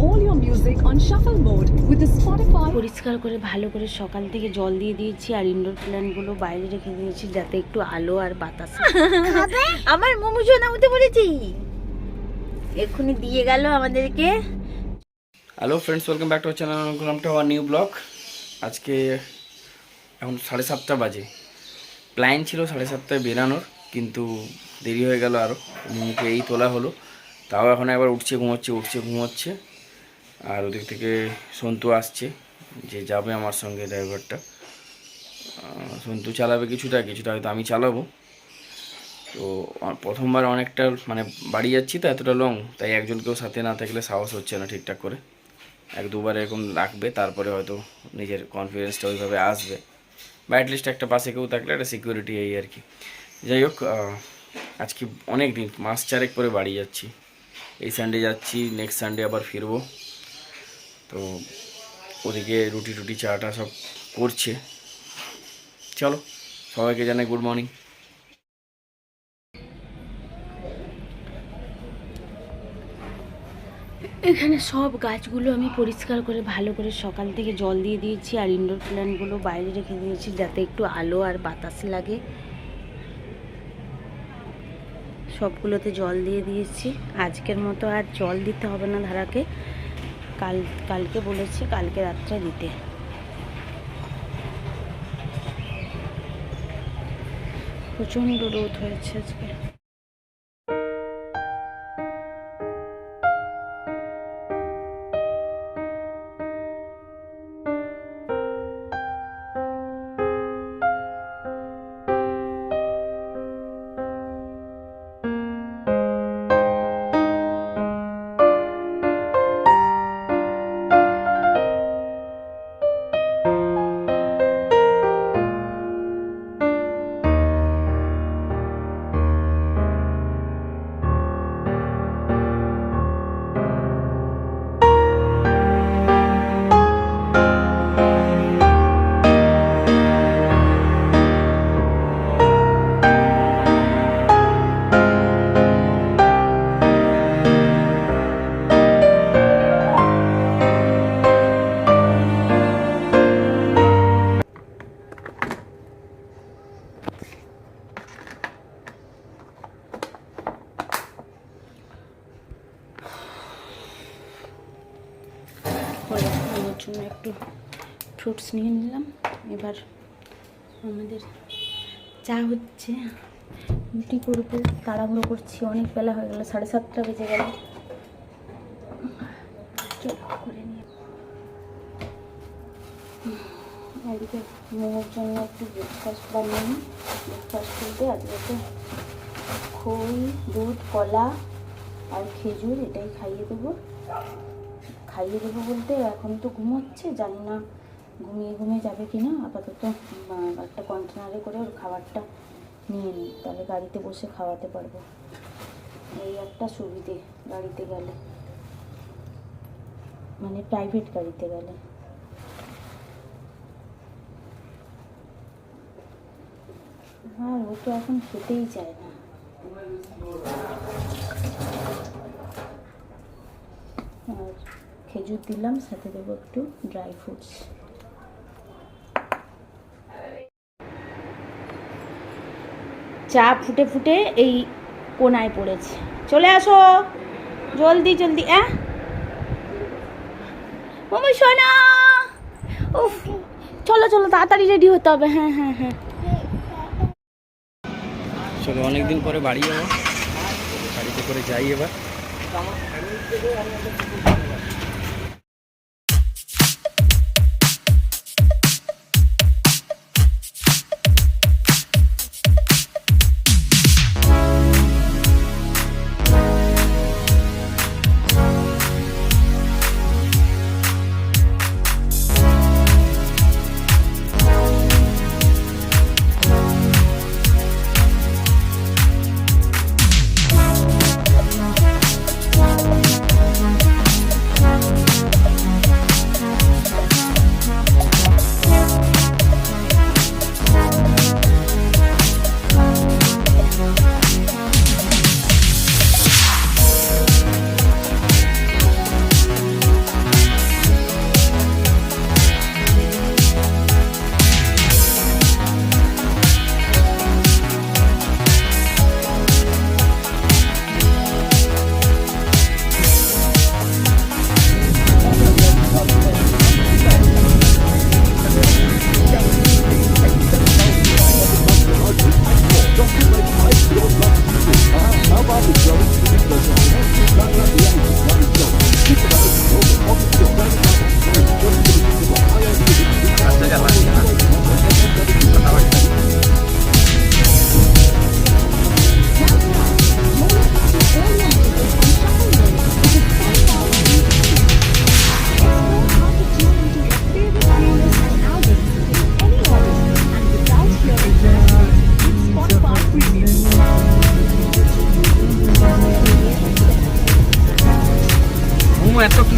all your music on shuffle mode with the Spotify. পরিষ্কার করে ভালো করে সকাল থেকে জল দিয়ে দিয়েছি আর ইনডোর প্ল্যান্টগুলো বাইরে রেখে দিয়েছি যাতে একটু আলো আর বাতাস আমার মোমো সোনা উঠে পড়েছি এক্ষুনি দিয়ে গেল আমাদেরকে। Hello friends, welcome back to our channel, welcome to our new blog. আজকে এখন 7:30 বাজে। প্ল্যান ছিল 7:30 বেরানোর, কিন্তু দেরি হয়ে গেল আরও। মুখে এই তোলা হলো, তাও এখন একবার উঠছে ঘুমোচ্ছে। আর ওদিক থেকে সন্তু আসছে, যে যাবে আমার সঙ্গে, ড্রাইভারটা। সন্তু চালাবে কিছুটা হয়তো আমি চালাবো। তো প্রথমবার অনেকটা বাড়ি যাচ্ছি তো এতটা লং, তাই একজনকেও সাথে না থাকলে সাহস হচ্ছে না ঠিকঠাক করে। 1-2বার এরকম রাখবে, তারপরে হয়তো নিজের কনফিডেন্সটা ওইভাবে আসবে, বা অ্যাটলিস্ট একটা পাশে কেউ থাকলে একটা সিকিউরিটি, এই আর কি। যাই হোক, আজকে অনেক দিন, মাস 4 পরে বাড়ি যাচ্ছি। এই সানডে যাচ্ছি, নেক্সট সানডে আবার ফিরবো। তো ওদিকে রুটি চাটা সব করছে। চলো সবাইকে জানাই গুড মর্নিং। এখানে সব গাছগুলো আমি পরিষ্কার করে ভালো করে সকাল থেকে জল দিয়ে দিয়েছি আর ইনডোর প্ল্যান্টগুলো বাইরে রেখে দিয়েছি যাতে একটু আলো আর বাতাস লাগে। সবগুলোতে জল দিয়ে দিয়েছি। আজকের মতো আর জল দিতে হবে না ধারাকে, কালকে বলেছি কালকে রাত্রে দিতে। প্রচণ্ড রোদ হয়েছে আজকে। আমার জন্য একটু ফ্রুটস নিয়ে নিলাম। এবার আমাদের চা হচ্ছে, রুটি করবো, তাড়াহুড়ো করছি, অনেক বেলা হয়ে গেল, 7:30 বেজে গেল। করে নিয়ে এদিকে মোমোর জন্য একটু ব্রেকফাস্ট বানিয়ে নিই। ব্রেকফাস্ট বলতে আজকে তো খই, দুধ, কলা আর খেজুর এটাই খাইয়ে দেবো বলতে এখন তো ঘুমোচ্ছে, জানি না ঘুমিয়ে যাবে কি না। আপাতত একটা কন্টেনারে করে ওর খাবারটা নিয়ে নিই, তাহলে গাড়িতে বসে খাওয়াতে পারবো। এই একটা সুবিধে গাড়িতে গেলে, প্রাইভেট গাড়িতে গেলে। আর ও তো এখন খেতেই চায় না। আর খেজুর দিলাম, সাথে দেবো একটু ড্রাই ফ্রুটস। চা ফুটে এই কোনায় পড়েছে, চলে আসো জলদি। মামা সোনা, উফ, চলো তাড়াতাড়ি রেডি হতে হবে। হ্যাঁ। চলো, অনেকদিন পরে বাড়ি যাবো, গাড়িতে করে যাই এবার।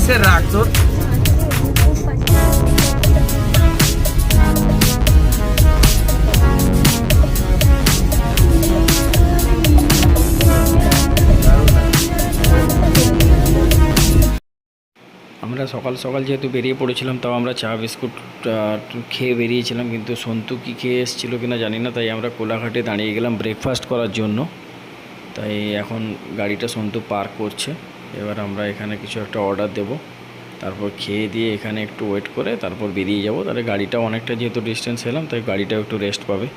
কিসের রাগ তোর? আমরা সকাল সকাল যেহেতু বেরিয়ে পড়েছিলাম, তাও আমরা চা বিস্কুট খেয়ে বেরিয়েছিলাম, কিন্তু সন্তু কি খেয়ে এসেছিলো কিনা জানি না। তাই আমরা কোলাঘাটে দাঁড়িয়ে গেলাম ব্রেকফাস্ট করার জন্য। তাই এখন গাড়িটা সন্তু পার্ক করছে। এবার আমরা এখানে কিছু একটা অর্ডার দেব, তারপর খেয়ে দিয়ে এখানে একটু ওয়েট করে তারপর বেরিয়ে যাব। তাহলে গাড়িটা অনেকটা যেহেতু ডিস্টেন্স এলাম, তাই গাড়িটাও একটু রেস্ট পাবে।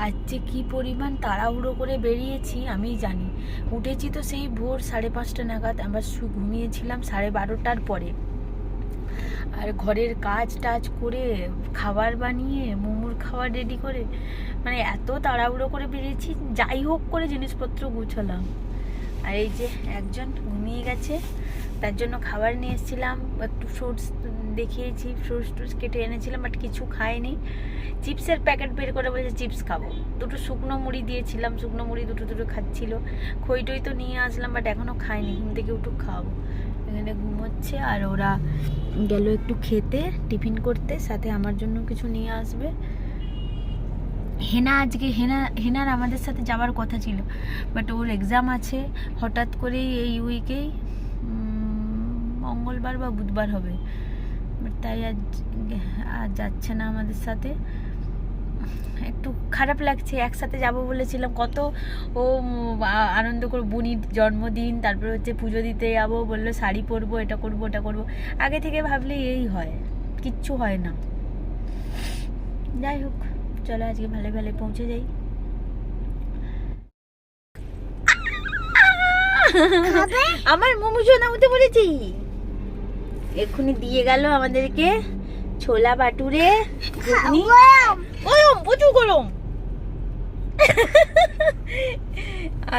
আজকে কি পরিমাণ তাড়াহুড়ো করে বেরিয়েছি আমি জানি। উঠেছি তো সেই ভোর 5:30 নাগাদ, আমরা ঘুমিয়েছিলাম 12:30টার পরে। আর ঘরের কাজ টাজ করে খাবার বানিয়ে মোমোর খাবার রেডি করে, মানে এত তাড়াহুড়ো করে বেরিয়েছি, যাই হোক করে জিনিসপত্র গুছালাম। আর এই যে একজন ঘুমিয়ে গেছে, তার জন্য খাবার নিয়ে এসেছিলাম, একটু ফ্রুটস দেখিয়েছি, ফ্রুটস কেটে এনেছিলাম, বাট কিছু খায়নি। চিপসের প্যাকেট বের করে বলেছে চিপস খাবো। দুটো শুকনো মুড়ি দিয়েছিলাম, শুকনো মুড়ি দুটো খাচ্ছিল। খই টই তো নিয়ে আসলাম, বাট এখনও খায়নি, ঘুম থেকে উঠে খাওয়াবো। এখানে ঘুমোচ্ছে, আর ওরা গেল একটু খেতে, টিফিন করতে, সাথে আমার জন্য কিছু নিয়ে আসবে। আজকে হেনার আমাদের সাথে যাওয়ার কথা ছিল, বাট ওর এক্সাম আছে হঠাৎ করেই এই উইকেই, মঙ্গলবার বা বুধবার হবে, বাট তাই আজ যাচ্ছে না আমাদের সাথে। একটু খারাপ লাগছে, একসাথে যাব বলেছিলাম, কত ও আনন্দ করে, বুনির জন্মদিন, তারপরে হচ্ছে পুজো দিতে যাবো, বললো শাড়ি পরবো, এটা করবো ওটা করবো। আগে থেকে ভাবলে এই হয়, কিচ্ছু হয় না। যাই হোক, চলো আজকে ভালো ভালো পৌঁছে যাই। আমার মোমো নামতে বলেছি, এক্ষুনি দিয়ে গেল আমাদেরকে ছোলা বাটুরে ঘুগনি। গরম, প্রচুর গরম।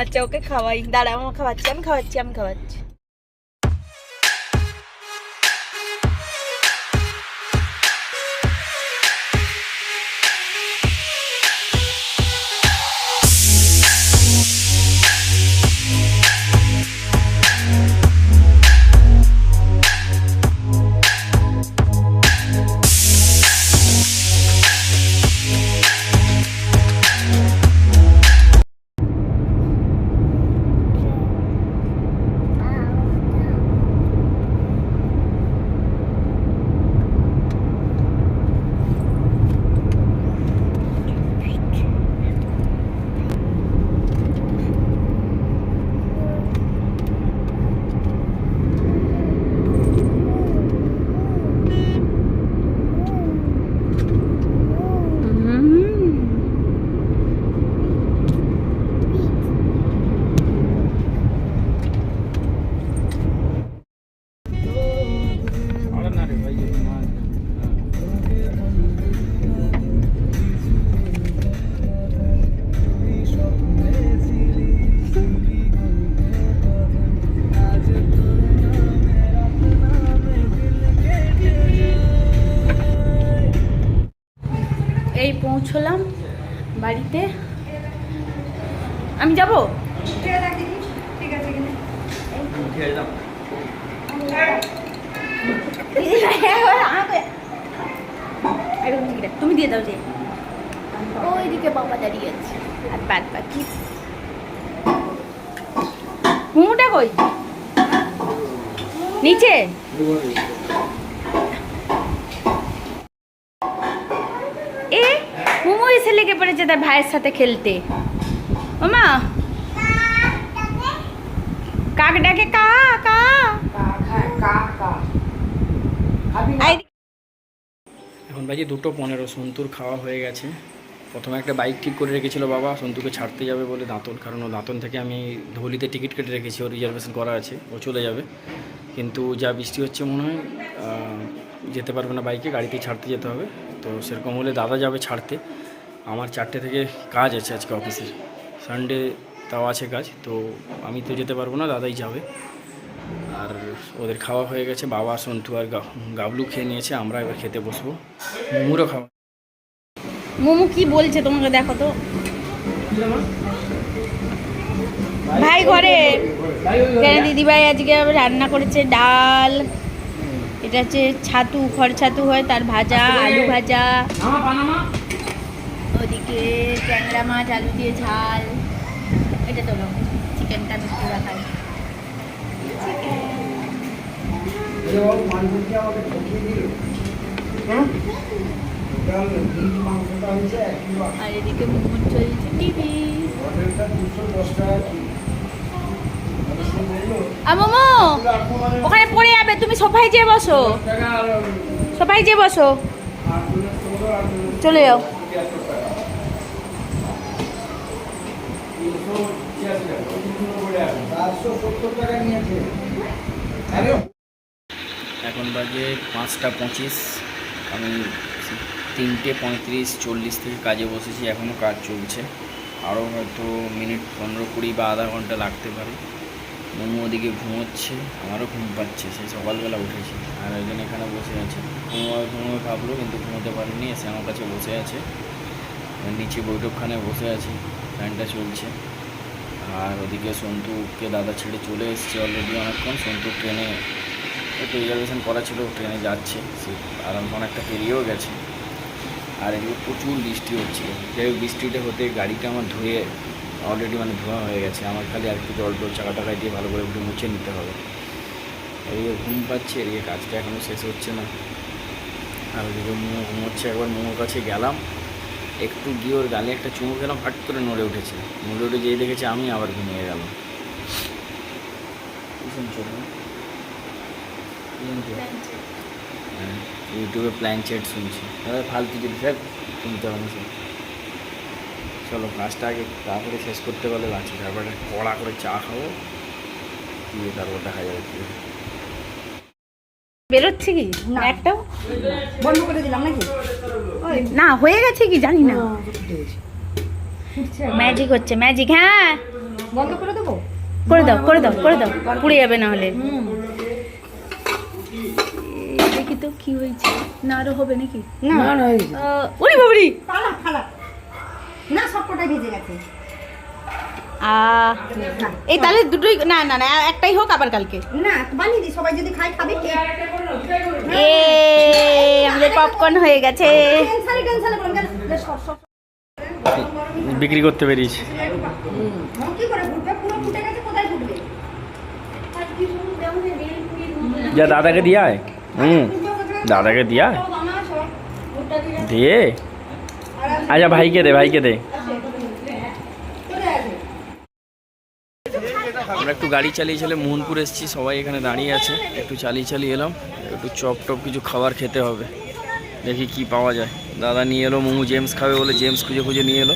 আচ্ছা ওকে খাওয়াই, দাঁড়া, আমি খাওয়াচ্ছি। এই পৌঁছলাম বাড়িতে, আমি যাবো। তুমি দিয়ে দাও, যে ওইদিকে বাবা দাঁড়িয়ে আছে, আর বাদ বাকি মোমোটা কই? নিচে। এ মোমো এসে লেগে পড়েছে তার ভাইয়ের সাথে খেলতে। ওমা কাক ডাকে, কা কা। এখন বাজে 2:15। সন্তুর খাওয়া হয়ে গেছে। প্রথমে একটা বাইক ঠিক করে রেখেছিল বাবা, সন্তুকে ছাড়তে যাবে বলে দাঁতন, কারণ ও দাঁতন থেকে আমি ধুলিতে টিকিট কেটে রেখেছি, ওর রিজার্ভেশন করা আছে, ও চলে যাবে। কিন্তু যা বৃষ্টি হচ্ছে মনে হয় যেতে পারবে না বাইকে, গাড়িতেই ছাড়তে যেতে হবে। তো সেরকম হলে দাদা যাবে ছাড়তে। আমার 4টে থেকে কাজ আছে আজকে অফিসে, সানডে তাও আছে কাজ, তো আমি তো যেতে পারবো না, দাদাই যাবে। আর ওদের খাওয়া হয়ে গেছে, বাবা সন্টু আর গাবলু খেয়ে নিয়েছে, আমরা এবার খেতে বসবো। মোমোরও খাওয়া। মোমো কি বলছে তোমাকে দেখো তো। ভাই ঘরে দিদিভাই আজকে রান্না করেছে ডাল, এটা হচ্ছে ছাতু, খড় ছাতু হয় তার ভাজা, আলু ভাজা, ওদিকে ট্যাংরা মাছ আলু দিয়ে ঝাল, এটা তো চিকেনটা মিষ্টি রাখাই আর এদিকে মোমো চলছে টিভি। মোমো ওখানে পড়ে যাবে, তুমি সোফায় যেয়ে বসো, সোফায় যেয়ে বসো, চলে যাও। এখন বাজে 5:25, আমি 3:35-40 থেকে কাজে বসেছি, এখনও কাজ চলছে, আরও হয়তো মিনিট 15-20 বা আধা ঘন্টা লাগতে পারে। মোমো ওদিকে ঘুমোচ্ছে, আমারও ঘুম পাচ্ছে, সেই সকালবেলা উঠেছি, আর একজন এখানে বসে আছে, ঘুমোয় ভাবলো কিন্তু ঘুমোতে পারিনি, এসে আমার কাছে বসে আছে, নিচে বৈঠকখানে বসে আছি, ফ্যানটা চলছে। আর ওদিকে সন্তুকে দাদা ছেড়ে চলে এসছে অলরেডি অনেকক্ষণ, সন্তু ট্রেনে একটু রিজার্ভেশন করা ছিল, ট্রেনে যাচ্ছে, সে আরাম অনেকটা পেরিয়েও গেছে। আর এদিকে প্রচুর বৃষ্টি হচ্ছিল, যাই হোক বৃষ্টিটা হতে গাড়িটা আমার ধুয়ে অলরেডি ধোয়া হয়ে গেছে, আমার খালি আর একটু জল চাকা টাকায় দিয়ে ভালো করে একটু মুছে নিতে হবে। এদিকে ঘুম পাচ্ছে, এদিকে কাজটা এখনও শেষ হচ্ছে না। আর ওদিকে মোমো ঘুমোচ্ছে, একবার মোমোর কাছে গেলাম, একটু গিয়ে ওর গালে একটা চুমু খেলাম, ফাট করে নড়ে উঠেছে, নড়ে উঠে যেই দেখেছে আমি, আবার ঘুমিয়ে গেলাম। ইউটিউবে প্ল্যানচেট শুনছি, ফালতু যদি স্যার শুনতে হবে না স্যার। চলো কাজটা আগে তাড়াতাড়ি শেষ করতে পারলে বাঁচি, তারপরে কড়া করে চা খাবো, দিয়ে তারপর দেখা যাবে কি বেরোচ্ছে কি না, একটাও বন্ধ করে দিলাম নাকি? না হয়ে গেছে কি জানি না, ম্যাজিক হচ্ছে, ম্যাজিক। হ্যাঁ বন্ধ করে দেবো, করে দাও করে দাও করে দাও, পুড়ে যাবে না হলে। দেখি তো কি হয়েছে, না আরো হবে নাকি? না না ওরে বাবরি, ফালা ফালা না, সবকটাই ভেজে গেছে। এই তাহলে দুটোই, না না না একটাই হোক, আবার কালকে না বানিয়ে দিই, সবাই যদি খায় খাবে। এ আমাদের পপকর্ন হয়ে গেছে। টেনশনে টেনশনে বলেন সব সব বিক্রি করতে বেরিয়েছি। কি করে ফুটবে? পুরো ফুটে গেছে, কোথায় ফুটবে? যা দাদাকে দিয়ে আয়, দাদাকে দিয়ে আয়, দিয়ে আচ্ছা ভাইকে দে, ভাইকে দে। আমরা একটু গাড়ি চালিয়ে মোহনপুর এসেছি, সবাই এখানে দাঁড়িয়ে আছে, একটু চালিয়ে এলাম, একটু চপ টপ কিছু খাবার খেতে হবে, দেখি কি পাওয়া যায়। দাদা নিয়ে এলো মোমো, জেমস খাবে বলে জেমস খুঁজে নিয়ে এলো।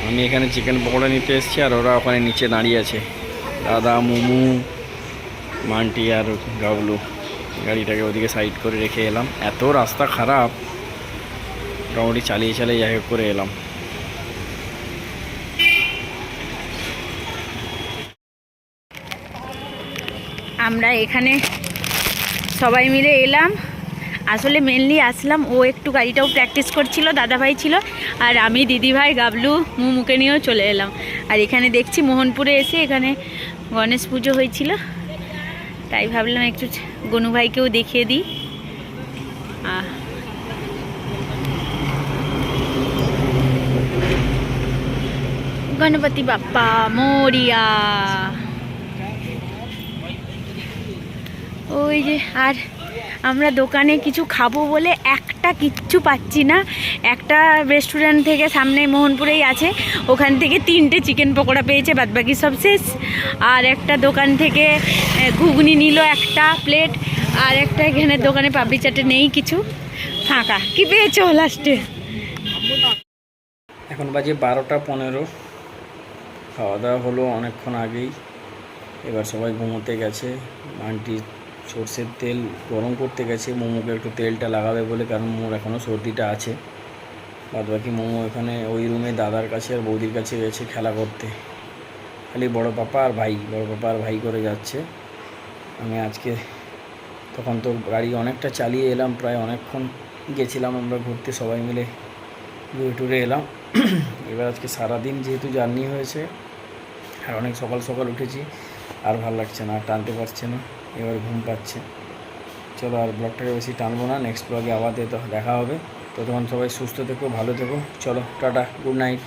আমি এখানে চিকেন পকোড়া নিতে এসেছি, আর ওরা ওখানে নিচে দাঁড়িয়ে আছে, দাদা, মোমো, মান্টি আর গাবলু। গাড়িটাকে ওদিকে সাইড করে রেখে এলাম, এত রাস্তা খারাপ, মোটামুটি চালিয়ে যাই হোক করে এলাম। আমরা এখানে সবাই মিলে এলাম, আসলে মেনলি আসলাম, ও একটু গাড়িটাও প্র্যাকটিস করছিল, দাদাভাই ছিল, আর আমি দিদিভাই গাবলু মুমুকে নিয়েও চলে এলাম। আর এখানে দেখছি মোহনপুরে এসে এখানে গণেশ পুজো হয়েছিল, তাই ভাবলাম একটু গনু ভাইকেও দেখিয়ে দিই। গণপতি বাপ্পা মোরিয়া। ওই যে, আর আমরা দোকানে কিছু খাবো বলে কিচ্ছু পাচ্ছি না। একটা রেস্টুরেন্ট থেকে সামনে মোহনপুরেই আছে, ওখান থেকে 3টে চিকেন পকোড়া পেয়েছে, বাদবাকি সব শেষ। আর একটা দোকান থেকে ঘুগনি নিল একটা প্লেট, আর একটা এখানে দোকানে পাপড়ি চাটে নেই, কিছু ফাঁকা। কি পেয়েছো লাস্টে? এখন বাজে 12:15, খাওয়া দাওয়া হলো অনেকক্ষণ আগেই, এবার সবাই ঘুমোতে গেছে। আন্টি সর্ষের তেল গরম করতে গেছে, মোমোকে একটু তেলটা লাগাবে বলে, কারণ মোমোর এখনও সর্দিটা আছে। বাদবাকি মোমো এখানে ওই রুমে দাদার কাছে আর বৌদির কাছে গেছে খেলা করতে, খালি বড় পাপা আর ভাই করে যাচ্ছে। আমি আজকে তখন তো গাড়ি অনেকটা চালিয়ে এলাম, প্রায় অনেকক্ষণ গেছিলাম আমরা ঘুরতে সবাই মিলে, ঘুরে টুরে এলাম। এবার আজকে সারাদিন যেহেতু জার্নি হয়েছে আর অনেক সকাল সকাল উঠেছি, আর ভালো লাগছে না, আর টানতে পারছে না, এবার ঘুম পাচ্ছে। চলো আর ব্লগটাকে বেশি টানবো না, নেক্সট ব্লগে আবার দেখা হবে। ততক্ষণ সবাই সুস্থ থেকো, ভালো থেকো। চলো টাটা, গুড নাইট।